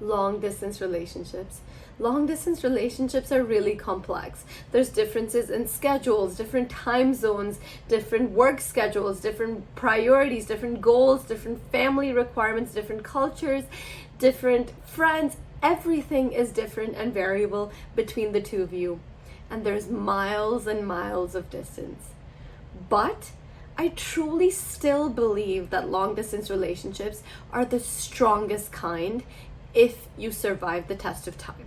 long distance relationships. Long distance relationships are really complex. There's differences in schedules, different time zones, different work schedules, different priorities, different goals, different family requirements, different cultures, different friends. Everything is different and variable between the two of you. And there's miles and miles of distance. But I truly still believe that long distance relationships are the strongest kind if you survive the test of time.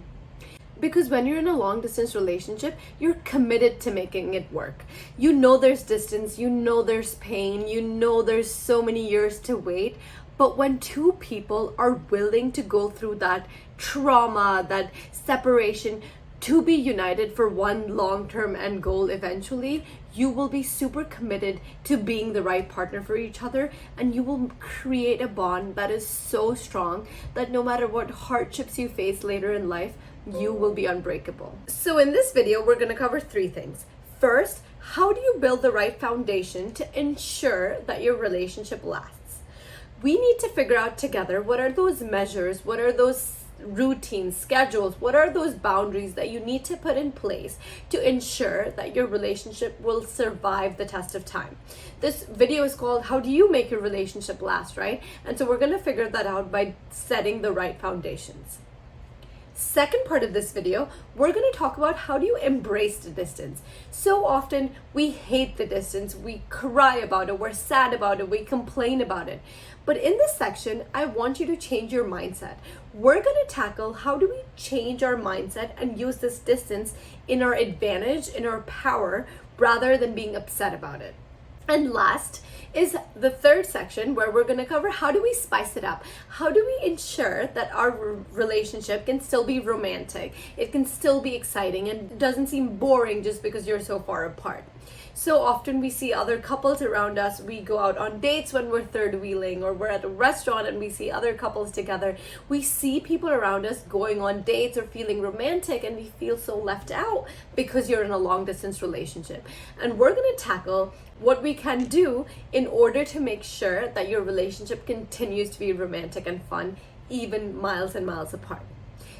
Because when you're in a long distance relationship, you're committed to making it work. You know there's distance, you know there's pain, you know there's so many years to wait. But when two people are willing to go through that trauma, that separation, to be united for one long-term end goal eventually, you will be super committed to being the right partner for each other, and you will create a bond that is so strong that no matter what hardships you face later in life, you will be unbreakable. So in this video, we're going to cover three things. First, how do you build the right foundation to ensure that your relationship lasts? We need to figure out together what are those measures, what are those routines, schedules, what are those boundaries that you need to put in place to ensure that your relationship will survive the test of time. This video is called How Do You Make Your Relationship Last, right? And so we're going to figure that out by setting the right foundations. Second part of this video, we're going to talk about how do you embrace the distance. So often we hate the distance, we cry about it, we're sad about it, we complain about it. But in this section, I want you to change your mindset. We're going to tackle how do we change our mindset and use this distance in our advantage, in our power, rather than being upset about it. And last is the third section where we're going to cover how do we spice it up? How do we ensure that our relationship can still be romantic? It can still be exciting and it doesn't seem boring just because you're so far apart. So often we see other couples around us. We go out on dates when we're third wheeling, or we're at a restaurant and we see other couples together. We see people around us going on dates or feeling romantic, and we feel so left out because you're in a long distance relationship. And we're going to tackle what we can do in order to make sure that your relationship continues to be romantic and fun, even miles and miles apart.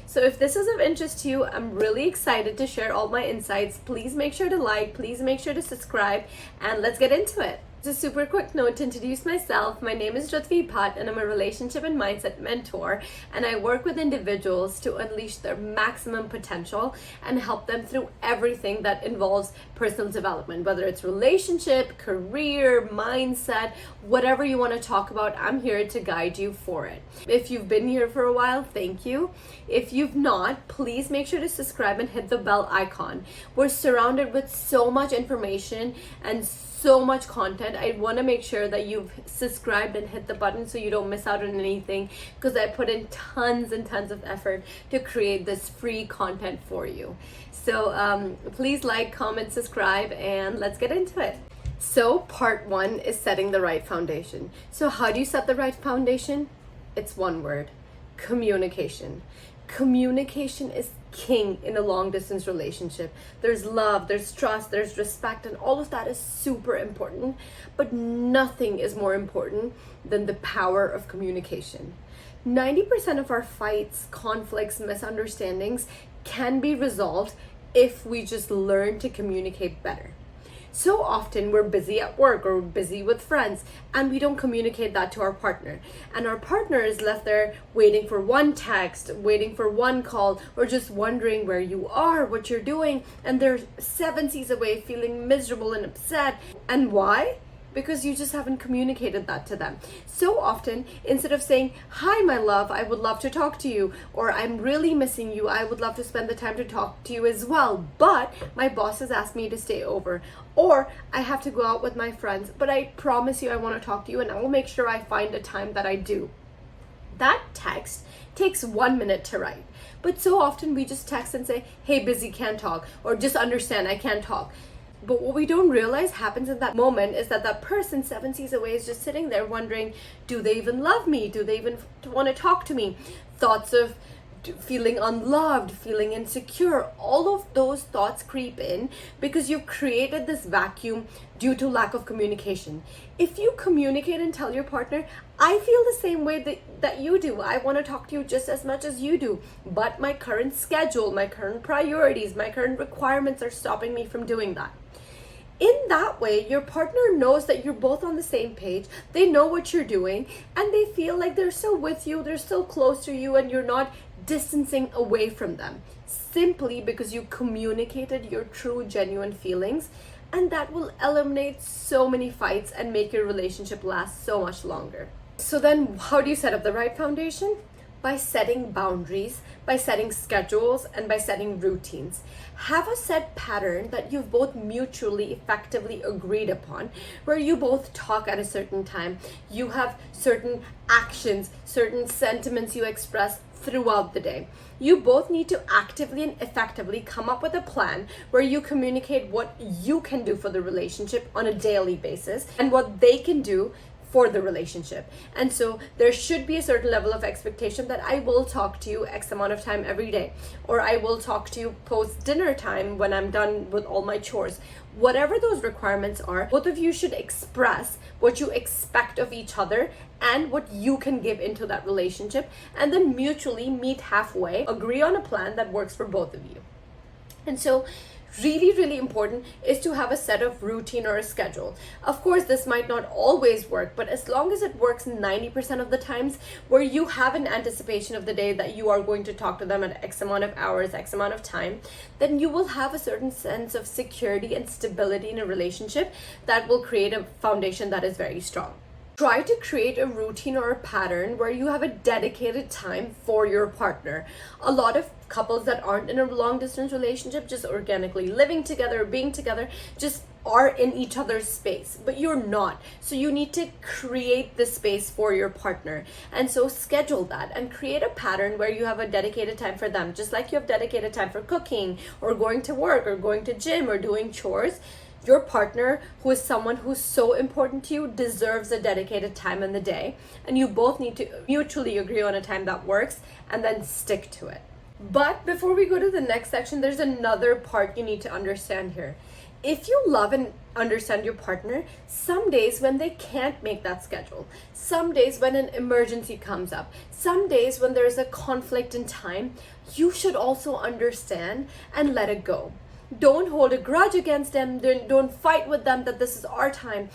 So if this is of interest to you, I'm really excited to share all my insights. Please make sure to like, please make sure to subscribe, and let's get into it. Just a super quick note to introduce myself. My name is Jyotvi Bhatt, and I'm a relationship and mindset mentor, and I work with individuals to unleash their maximum potential and help them through everything that involves personal development, whether it's relationship, career, mindset, whatever you want to talk about, I'm here to guide you for it. If you've been here for a while, thank you. If you've not, please make sure to subscribe and hit the bell icon. We're surrounded with so much information and so much content. I want to make sure that you've subscribed and hit the button so you don't miss out on anything, because I put in tons and tons of effort to create this free content for you. So please like, comment, subscribe, and let's get into it. So part one is setting the right foundation. So how do you set the right foundation? It's one word: communication. Communication is king in a long distance relationship. There's love, there's trust, there's respect, and all of that is super important, but nothing is more important than the power of communication. 90% of our fights, conflicts, misunderstandings can be resolved if we just learn to communicate better. So often we're busy at work or busy with friends, and we don't communicate that to our partner. And our partner is left there waiting for one text, waiting for one call, or just wondering where you are, what you're doing, and they're 7 seas away feeling miserable and upset. And why? Because you just haven't communicated that to them. So often, instead of saying, "Hi, my love, I would love to talk to you," or "I'm really missing you, I would love to spend the time to talk to you as well, but my boss has asked me to stay over," or "I have to go out with my friends, but I promise you I want to talk to you, and I will make sure I find a time that I do." That text takes 1 minute to write. But so often we just text and say, "Hey, busy, can't talk," or "Just understand, I can't talk." But what we don't realize happens in that moment is that that person 7 seas away is just sitting there wondering, do they even love me? Do they even want to talk to me? Thoughts of feeling unloved, feeling insecure. All of those thoughts creep in because you've created this vacuum due to lack of communication. If you communicate and tell your partner, I feel the same way that you do. I want to talk to you just as much as you do, but my current schedule, my current priorities, my current requirements are stopping me from doing that. In that way, your partner knows that you're both on the same page, they know what you're doing, and they feel like they're still with you, they're still close to you, and you're not distancing away from them, simply because you communicated your true, genuine feelings, and that will eliminate so many fights and make your relationship last so much longer. So then, how do you set up the right foundation? By setting boundaries, by setting schedules, and by setting routines. Have a set pattern that you've both mutually effectively agreed upon, where you both talk at a certain time. You have certain actions, certain sentiments you express throughout the day. You both need to actively and effectively come up with a plan where you communicate what you can do for the relationship on a daily basis and what they can do for the relationship. And so there should be a certain level of expectation that I will talk to you X amount of time every day, or I will talk to you post dinner time when I'm done with all my chores. Whatever those requirements are, both of you should express what you expect of each other and what you can give into that relationship, and then mutually meet halfway, agree on a plan that works for both of you. And so really important is to have a set of routine or a schedule. Of course, this might not always work, but as long as it works 90% of the times, where you have an anticipation of the day that you are going to talk to them at X amount of hours, X amount of time, then you will have a certain sense of security and stability in a relationship that will create a foundation that is very strong. Try to create a routine or a pattern where you have a dedicated time for your partner. A lot of couples that aren't in a long distance relationship, just organically living together, being together, just are in each other's space, but you're not. So you need to create the space for your partner. And so schedule that and create a pattern where you have a dedicated time for them, just like you have dedicated time for cooking or going to work or going to gym or doing chores. Your partner, who is someone who's so important to you, deserves a dedicated time in the day, and you both need to mutually agree on a time that works and then stick to it. But before we go to the next section, there's another part you need to understand here. If you love and understand your partner, some days when they can't make that schedule, some days when an emergency comes up, some days when there's a conflict in time, you should also understand and let it go. Don't hold a grudge against them. Don't fight with them that this is our time.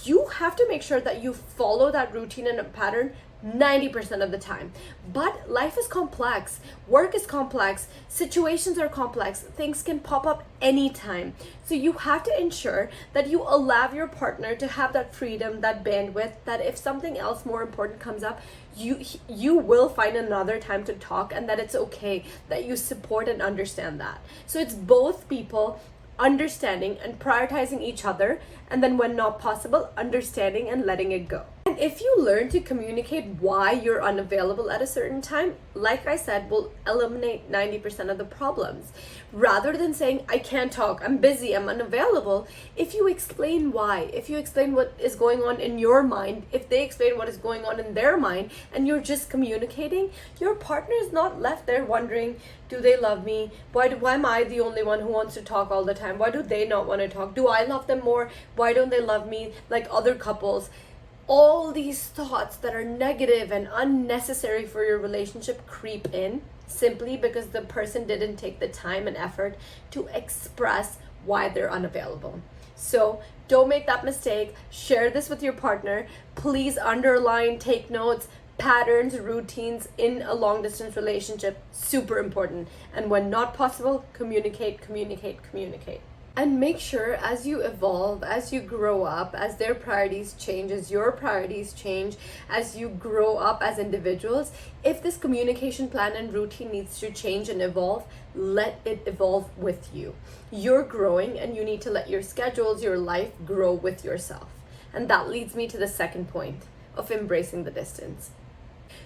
You have to make sure that you follow that routine and a pattern 90% of the time. But life is complex, work is complex, situations are complex, things can pop up anytime. So you have to ensure that you allow your partner to have that freedom, that bandwidth, that if something else more important comes up, you will find another time to talk, and that it's okay, that you support and understand that. So it's both people understanding and prioritizing each other, and then when not possible, understanding and letting it go. And if you learn to communicate why you're unavailable at a certain time, like I said, will eliminate 90% of the problems. Rather than saying, I can't talk, I'm busy, I'm unavailable, if you explain why, if you explain what is going on in your mind, if they explain what is going on in their mind, and you're just communicating, your partner is not left there wondering, do they love me? Why am I the only one who wants to talk all the time? Why do they not want to talk? Do I love them more? Why don't they love me like other couples? All these thoughts that are negative and unnecessary for your relationship creep in simply because the person didn't take the time and effort to express why they're unavailable. So don't make that mistake. Share this with your partner. Please underline, take notes. Patterns, routines in a long distance relationship, super important. And when not possible, communicate. And make sure as you evolve, as you grow up, as their priorities change, as your priorities change, as you grow up as individuals, if this communication plan and routine needs to change and evolve, let it evolve with you. You're growing, and you need to let your schedules, your life grow with yourself. And that leads me to the second point of embracing the distance.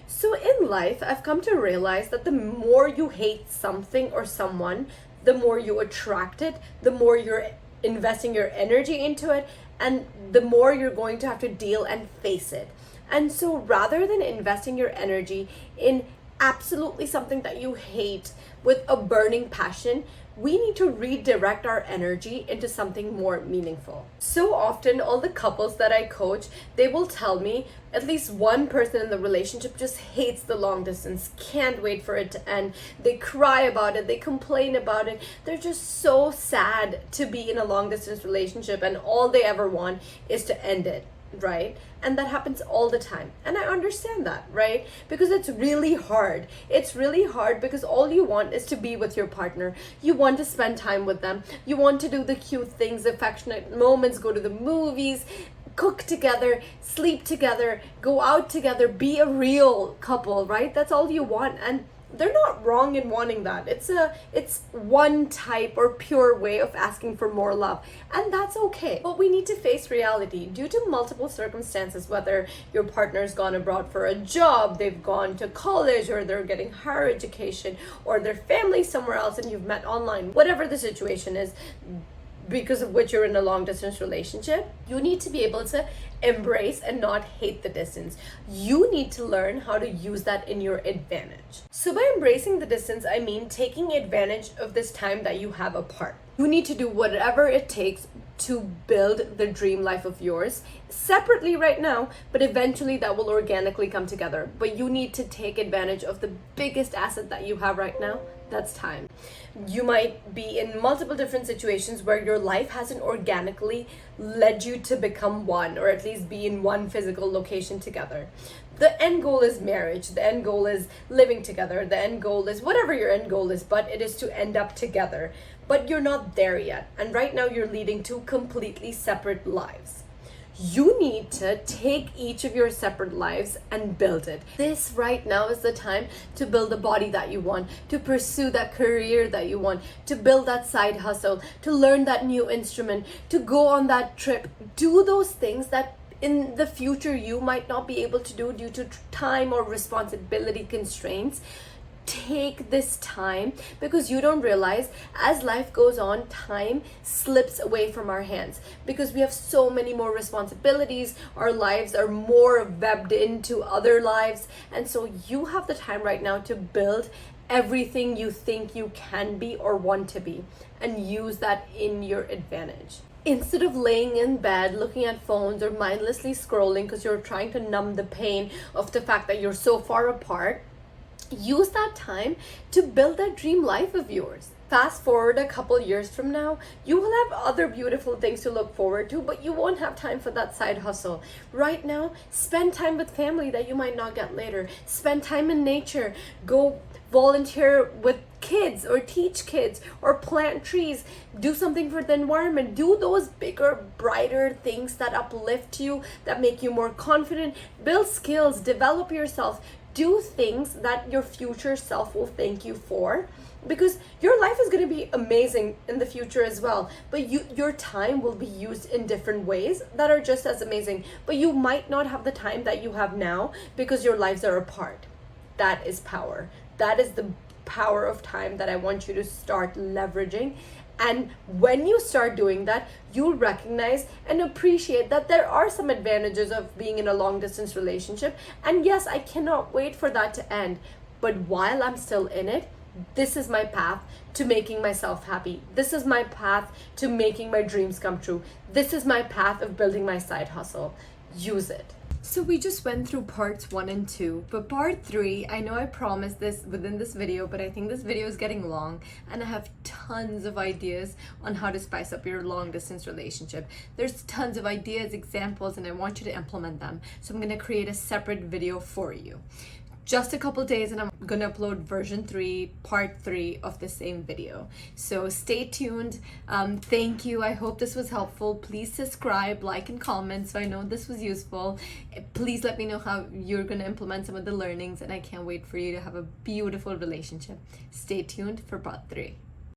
So in life, I've come to realize that the more you hate something or someone, the more you attract it, the more you're investing your energy into it, and the more you're going to have to deal and face it. And so rather than investing your energy in absolutely something that you hate with a burning passion, we need to redirect our energy into something more meaningful. So often, all the couples that I coach, they will tell me at least one person in the relationship just hates the long distance, can't wait for it to end. They cry about it, they complain about it. They're just so sad to be in a long distance relationship, and all they ever want is to end it, right? And that happens all the time, and I understand that, right? Because it's really hard. It's really hard because all you want is to be with your partner. You want to spend time with them. You want to do the cute things, affectionate moments, go to the movies, cook together, sleep together, go out together, be a real couple, right? That's all you want. And they're not wrong in wanting that. It's one type or pure way of asking for more love, and that's okay. But we need to face reality due to multiple circumstances, whether your partner's gone abroad for a job, they've gone to college, or they're getting higher education, or their family's somewhere else and you've met online. Whatever the situation is, because of which you're in a long distance relationship, you need to be able to embrace and not hate the distance. You need to learn how to use that in your advantage. So by embracing the distance, I mean taking advantage of this time that you have apart. You need to do whatever it takes to build the dream life of yours separately right now, but eventually that will organically come together. But you need to take advantage of the biggest asset that you have right now. That's time. You might be in multiple different situations where your life hasn't organically led you to become one, or at least be in one physical location together. The end goal is marriage. The end goal is living together. The end goal is whatever your end goal is, but it is to end up together. But you're not there yet. And right now you're leading two completely separate lives. You need to take each of your separate lives and build it. This right now is the time to build the body that you want, to pursue that career that you want, to build that side hustle, to learn that new instrument, to go on that trip. Do those things that in the future you might not be able to do due to time or responsibility constraints. Take this time, because you don't realize as life goes on, time slips away from our hands because we have so many more responsibilities. Our lives are more webbed into other lives, and so you have the time right now to build everything you think you can be or want to be, and use that in your advantage. Instead of laying in bed looking at phones or mindlessly scrolling because you're trying to numb the pain of the fact that you're so far apart, use that time to build that dream life of yours. Fast forward a couple years from now, you will have other beautiful things to look forward to, but you won't have time for that side hustle. Right now, spend time with family that you might not get later. Spend time in nature. Go volunteer with kids, or teach kids, or plant trees. Do something for the environment. Do those bigger, brighter things that uplift you, that make you more confident. Build skills, develop yourself. Do things that your future self will thank you for, because your life is going to be amazing in the future as well, but your time will be used in different ways that are just as amazing, but you might not have the time that you have now because your lives are apart. That is power. That is the power of time that I want you to start leveraging. And when you start doing that, you'll recognize and appreciate that there are some advantages of being in a long distance relationship. And yes, I cannot wait for that to end. But while I'm still in it, this is my path to making myself happy. This is my path to making my dreams come true. This is my path of building my side hustle. Use it. So we just went through parts 1 and 2, but part 3, I know I promised this within this video, but I think this video is getting long, and I have tons of ideas on how to spice up your long distance relationship. There's tons of ideas, examples, and I want you to implement them. So I'm going to create a separate video for you. Just a couple days and I'm going to upload version 3, part 3 of the same video. So stay tuned. Thank you. I hope this was helpful. Please subscribe, like, and comment so I know this was useful. Please let me know how you're going to implement some of the learnings, and I can't wait for you to have a beautiful relationship. Stay tuned for part 3.